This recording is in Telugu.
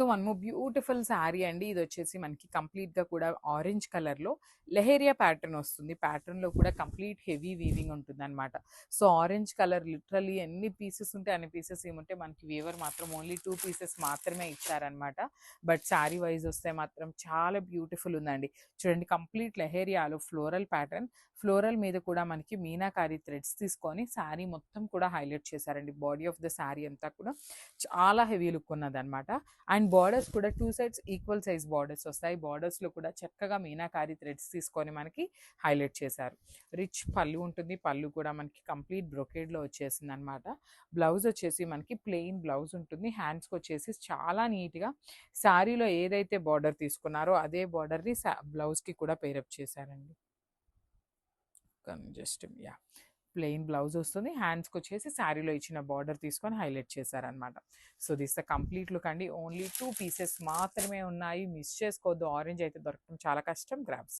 So one more beautiful sari అండి. ఇది వచ్చేసి మనకి కంప్లీట్గా కూడా ఆరెంజ్ కలర్లో లెహేరియా ప్యాటర్న్ వస్తుంది. ప్యాటర్న్లో కూడా కంప్లీట్ హెవీ వీవింగ్ ఉంటుంది అనమాట. సో ఆరెంజ్ కలర్ లిటరలీ ఎన్ని పీసెస్ ఉంటే అన్ని పీసెస్ ఏముంటే మనకి వీవర్ మాత్రం ఓన్లీ 2 పీసెస్ మాత్రమే ఇచ్చారనమాట. బట్ శారీ వైజ్ వస్తే మాత్రం చాలా బ్యూటిఫుల్ ఉందండి. చూడండి కంప్లీట్ లెహేరియాలో ఫ్లోరల్ ప్యాటర్న్, ఫ్లోరల్ మీద కూడా మనకి మీనాకారి థ్రెడ్స్ తీసుకొని శారీ మొత్తం కూడా హైలైట్ చేశారండి. బాడీ ఆఫ్ ద శారీ అంతా కూడా చాలా హెవీ లుక్ ఉన్నదనమాట. అండ్ బార్డర్స్ కూడా 2 సైడ్స్ ఈక్వల్ సైజ్ బార్డర్స్ వస్తాయి. బార్డర్స్లో కూడా చక్కగా మీనాకారి థ్రెడ్స్ తీసుకొని మనకి హైలైట్ చేశారు. రిచ్ పళ్ళు ఉంటుంది. పళ్ళు కూడా మనకి కంప్లీట్ బ్రొకేడ్లో వచ్చేసింది అనమాట. బ్లౌజ్ వచ్చేసి మనకి ప్లెయిన్ బ్లౌజ్ ఉంటుంది. హ్యాండ్స్కి వచ్చేసి చాలా నీట్గా శారీలో ఏదైతే బార్డర్ తీసుకున్నారో అదే బార్డర్ని బ్లౌజ్కి కూడా పేరప్ చేశారండి. జస్ట్ యా ప్లెయిన్ బ్లౌజ్ వస్తుంది. హ్యాండ్స్కి వచ్చేసి శారీలో ఇచ్చిన బార్డర్ తీసుకొని హైలైట్ చేశారనమాట. So this the complete look అండి. ఓన్లీ 2 పీసెస్ మాత్రమే ఉన్నాయి. మిస్ చేసుకోవద్దు. ఆరెంజ్ అయితే దొరకడం చాలా కష్టం. గ్రాబ్స్.